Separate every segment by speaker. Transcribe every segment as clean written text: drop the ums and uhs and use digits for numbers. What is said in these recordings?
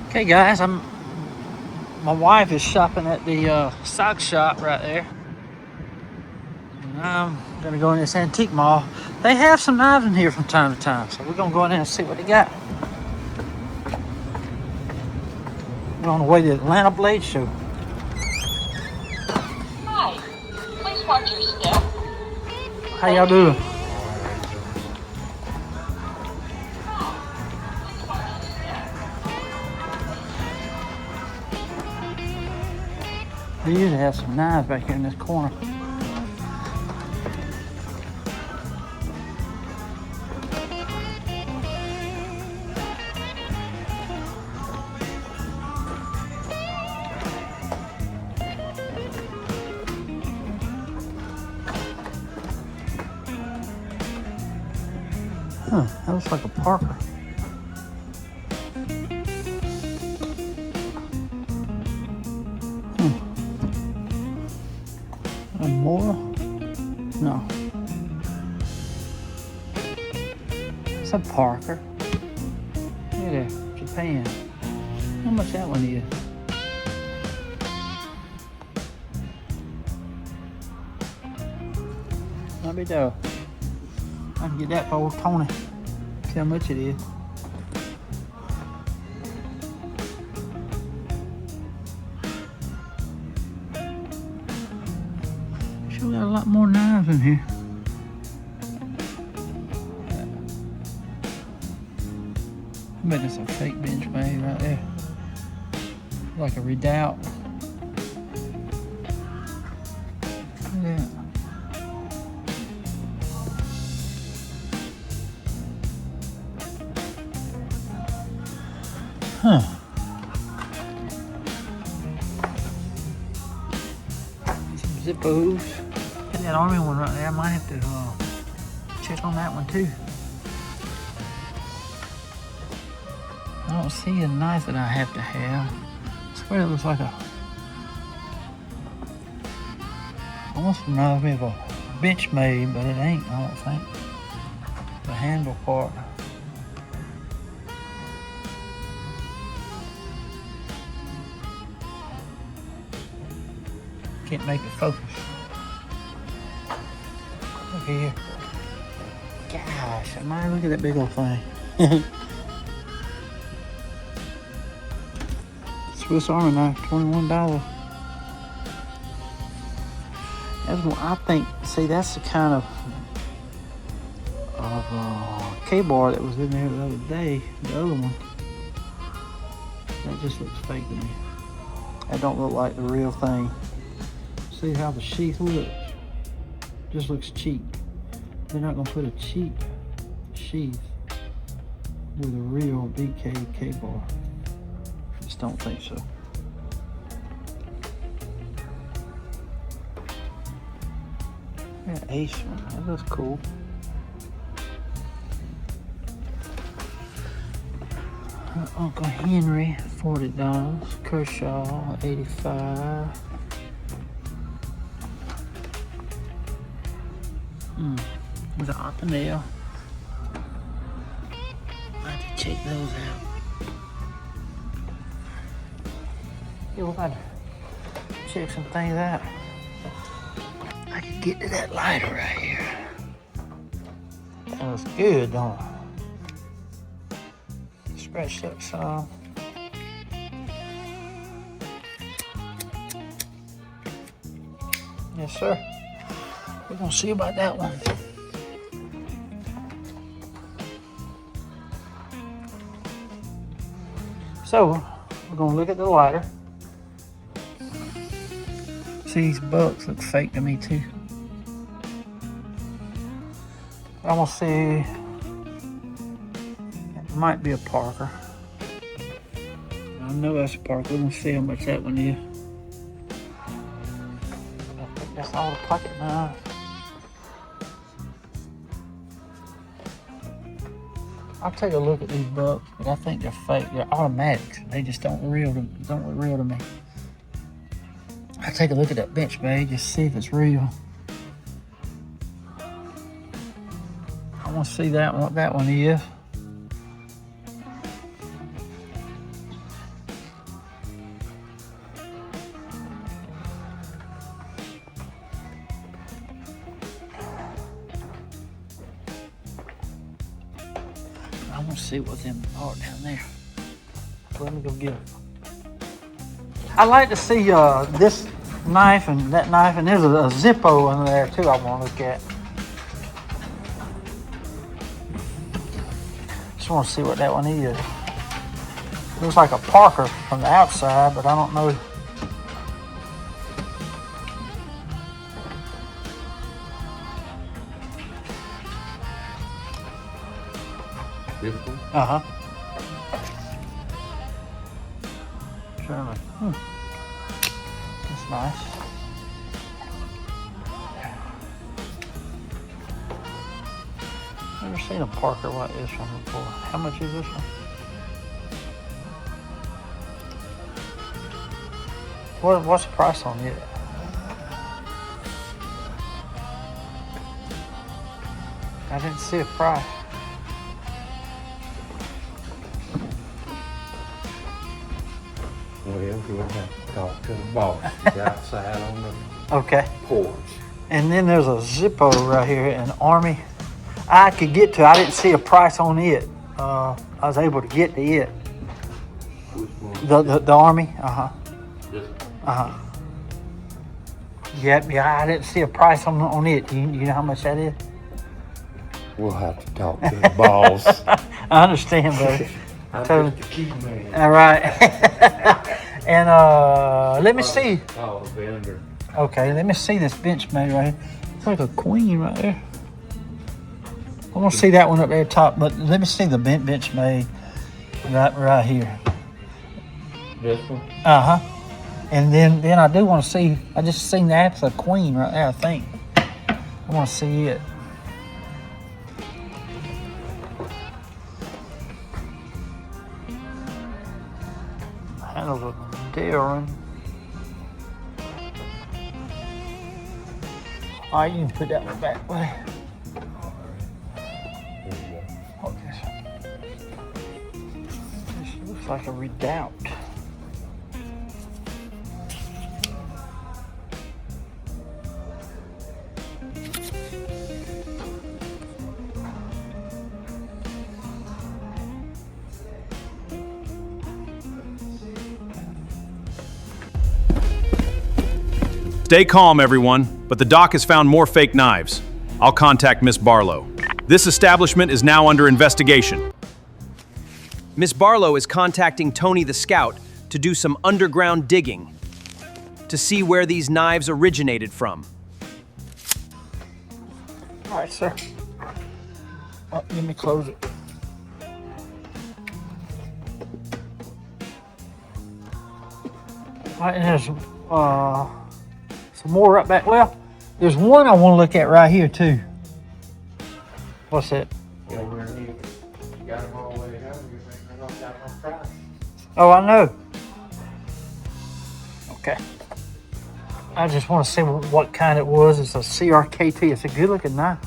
Speaker 1: Okay, guys, my wife is shopping at the sock shop right there, and I'm gonna go in this antique mall. They have some knives in here from time to time, so we're gonna go in there and see what they got. We're on the way to the Atlanta Blade Show.
Speaker 2: Hi, please watch your step.
Speaker 1: How y'all doing? They usually have some knives back here in this corner. Huh, that looks like a Parker. And more? No. It's a Parker. Look at that, Japan. How much that one is? Let me know. I can get that for old Tony. See how much it is. Sure got a lot more knives in here. I bet it's a fake bench made right there. Like a redoubt. Look at that. Huh. Some Zippos. And that army one right there, I might have to check on that one too. I don't see a knife that I have to have. I swear it looks like a... almost reminds me of a bench made, but it ain't, I don't think. The handle part. Can't make it focus. Look here. Gosh, man, look at that big old thing. Swiss Army knife, $21. That's one, I think, see, that's the kind of K-bar that was in there the other day, the other one. That just looks fake to me. That don't look like the real thing. See how the sheath looks? Just looks cheap. They're not gonna put a cheap sheath with a real BK K-bar. Just don't think so. Yeah, Ace one, that looks cool. Uncle Henry, $40. Kershaw, $85. There's an Optinel. I have to check those out. Yeah, we'll have to check some things out. I can get to that lighter right here. That looks good, don't it? Scratched up some. Yes, sir. We're gonna see about that one. So, we're gonna look at the lighter. See, these bucks look fake to me too. I'm gonna see, it might be a Parker. I know that's a Parker. We're gonna see how much that one is. I think that's all the pocket knives. I'll take a look at these bucks, but I think they're fake. They're automatics. They just don't look real to me. I'll take a look at that bench bag, just see if it's real. I want to see that one, what that one is. Let's see what's in the part down there. Let me go get it. I like to see this knife and that knife, and there's a Zippo in there too I want to look at. Just want to see what that one is. Looks like a Parker from the outside, but I don't know.
Speaker 3: Griffin?
Speaker 1: Uh-huh. Sherman. That's nice. Never seen a Parker like this one before. How much is this one? What's the price on it? I didn't see a price.
Speaker 3: Well, we're going to have to talk to the boss. He's outside on the
Speaker 1: Okay.
Speaker 3: porch.
Speaker 1: And then there's a Zippo right here, an Army. I could get to. I didn't see a price on it. I was able to get to it.
Speaker 3: Which one?
Speaker 1: The Army.
Speaker 3: This
Speaker 1: Yeah. I didn't see a price on it. You know how much that is?
Speaker 3: We'll have to talk to the boss.
Speaker 1: I understand, buddy.
Speaker 3: I'm
Speaker 1: Totally.
Speaker 3: just a key man.
Speaker 1: All right. And let me see.
Speaker 3: Oh, the vendor.
Speaker 1: Okay, let me see this Benchmade right here. It's like a queen right there. I want to see that one up there top, but let me see the Benchmade right here.
Speaker 3: This one?
Speaker 1: Uh-huh. And then I do want to see, I just seen that's a queen right there, I think. I want to see it. Handles a Darren. All right, you can put that one back way.
Speaker 3: There you go.
Speaker 1: Okay. This looks like a Redoubt.
Speaker 4: Stay calm, everyone, but the doc has found more fake knives. I'll contact Miss Barlow. This establishment is now under investigation.
Speaker 5: Miss Barlow is contacting Tony the Scout to do some underground digging to see where these knives originated from.
Speaker 1: All right, sir. Oh, let me close it. All right, and there's some more right back. Well, there's one I want to look at right here too. What's that?
Speaker 3: Over here. You got them all the way down. You think they're not got no price?
Speaker 1: Oh, I know. Okay. I just want to see what kind it was. It's a CRKT. It's a good looking knife.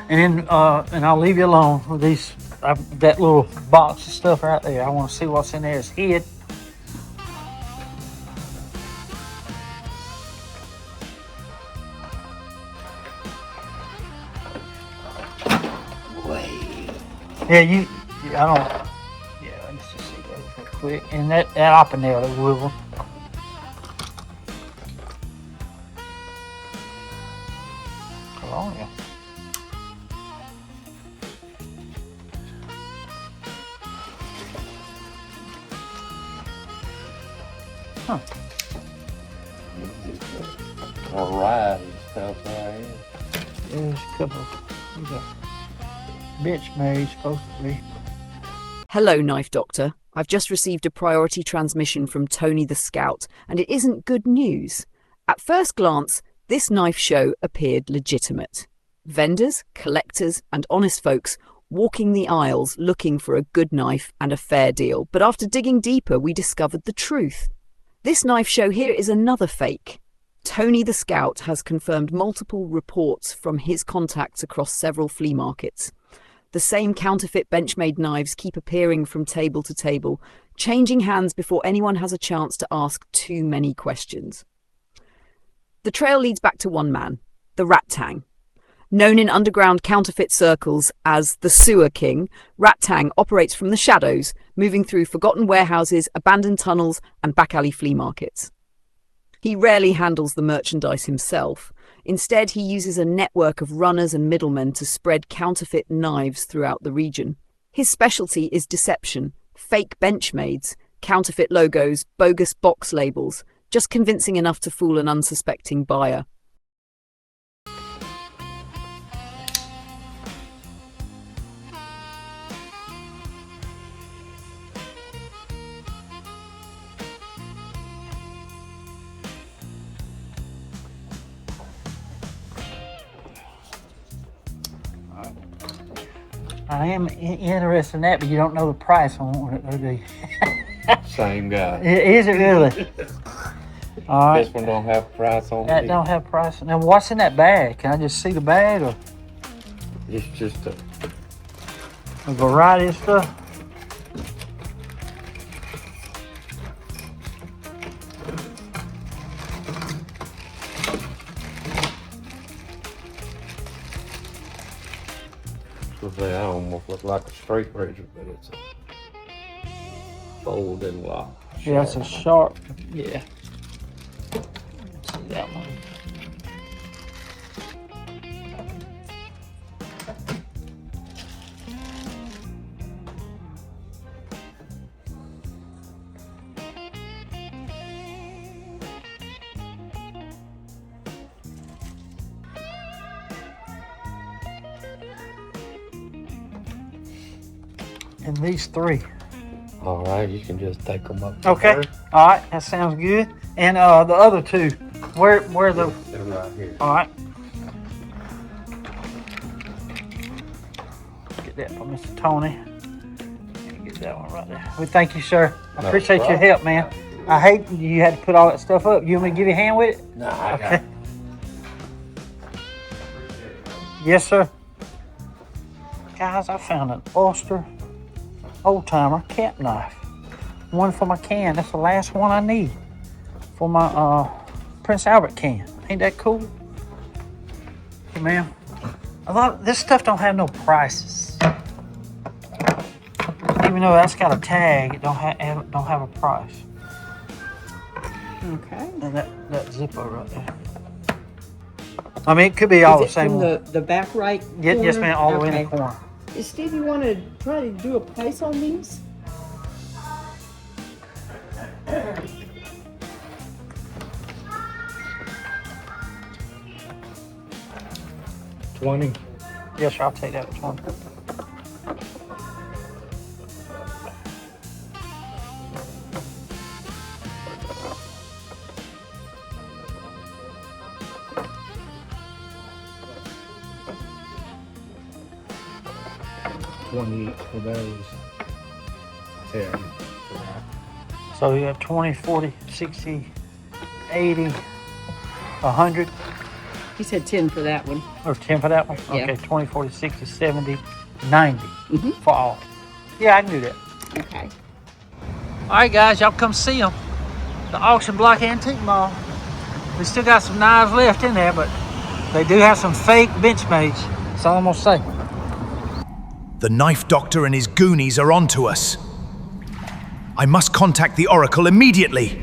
Speaker 1: And then, and I'll leave you alone with these, that little box of stuff right there. I want to see what's in there. It's hid. Yeah, I don't, yeah, let's just see that real quick. And that up and there, that wiggle. Colonia. Huh.
Speaker 3: Variety stuff right here.
Speaker 1: There's a couple of, Benchmade supposed to be.
Speaker 6: Hello, Knife Doctor. I've just received a priority transmission from Tony the Scout, and it isn't good news. At first glance, this knife show appeared legitimate. Vendors, collectors, and honest folks walking the aisles looking for a good knife and a fair deal. But after digging deeper, we discovered the truth. This knife show here is another fake. Tony the Scout has confirmed multiple reports from his contacts across several flea markets. The same counterfeit Benchmade knives keep appearing from table to table, changing hands before anyone has a chance to ask too many questions. The trail leads back to one man, the Rat Tang. Known in underground counterfeit circles as the Sewer King, Rat Tang operates from the shadows, moving through forgotten warehouses, abandoned tunnels, and back-alley flea markets. He rarely handles the merchandise himself. Instead, he uses a network of runners and middlemen to spread counterfeit knives throughout the region. His specialty is deception, fake benchmades, counterfeit logos, bogus box labels, just convincing enough to fool an unsuspecting buyer.
Speaker 1: I am interested in that, but you don't know the price on it, do you?
Speaker 3: Same guy.
Speaker 1: Is it really? All right.
Speaker 3: This one don't have a price on
Speaker 1: That
Speaker 3: it.
Speaker 1: don't have price. Now, what's in that bag? Can I just see the bag, or
Speaker 3: It's just
Speaker 1: a variety of stuff?
Speaker 3: I almost look like a straight razor, but it's a folding lock.
Speaker 1: Yeah, it's a sharp. Yeah. Let's see that one. And these three.
Speaker 3: All right, you can just take them up.
Speaker 1: Okay.
Speaker 3: There.
Speaker 1: All right. That sounds good. And the other two, where the?
Speaker 3: They're right here.
Speaker 1: All right. Get that for Mr. Tony. Get that one right there. Well, thank you, sir. I
Speaker 3: No
Speaker 1: appreciate your
Speaker 3: problem.
Speaker 1: help, man. I hate you had to put all that stuff up. You want me to give you a hand with it?
Speaker 3: No, I got
Speaker 1: Okay.
Speaker 3: it.
Speaker 1: Yes, sir. Guys, I found an Ulster old-timer cap knife. One for my can. That's the last one I need for my Prince Albert can. Ain't that cool? Hey, man. A lot of this stuff don't have no prices. Even though that's got a tag, it don't have a price.
Speaker 7: Okay.
Speaker 1: And that zipper right there. I mean, it could be all the
Speaker 7: Is it
Speaker 1: same
Speaker 7: from
Speaker 1: one.
Speaker 7: the back right
Speaker 1: Yes,
Speaker 7: corner?
Speaker 1: man, all the way in
Speaker 7: Okay.
Speaker 1: the corner.
Speaker 7: Steve, you want to try to do a price on these?
Speaker 3: $20.
Speaker 1: Yes, sir, I'll take that one.
Speaker 3: $20 for those. 10 for that.
Speaker 1: So you have 20, 40, 60, 80, 100,
Speaker 7: He said 10 for that one.
Speaker 1: or 10 for that one?
Speaker 7: Yeah.
Speaker 1: Okay, 20, 40, 60, 70, 90
Speaker 7: Mhm.
Speaker 1: for all. Yeah, I can do that.
Speaker 7: Okay.
Speaker 1: All right, guys, y'all come see them. The Auction Block Antique Mall. We still got some knives left in there, but they do have some fake Benchmades. That's all I'm gonna say.
Speaker 8: The knife doctor and his goonies are onto us. I must contact the Oracle immediately.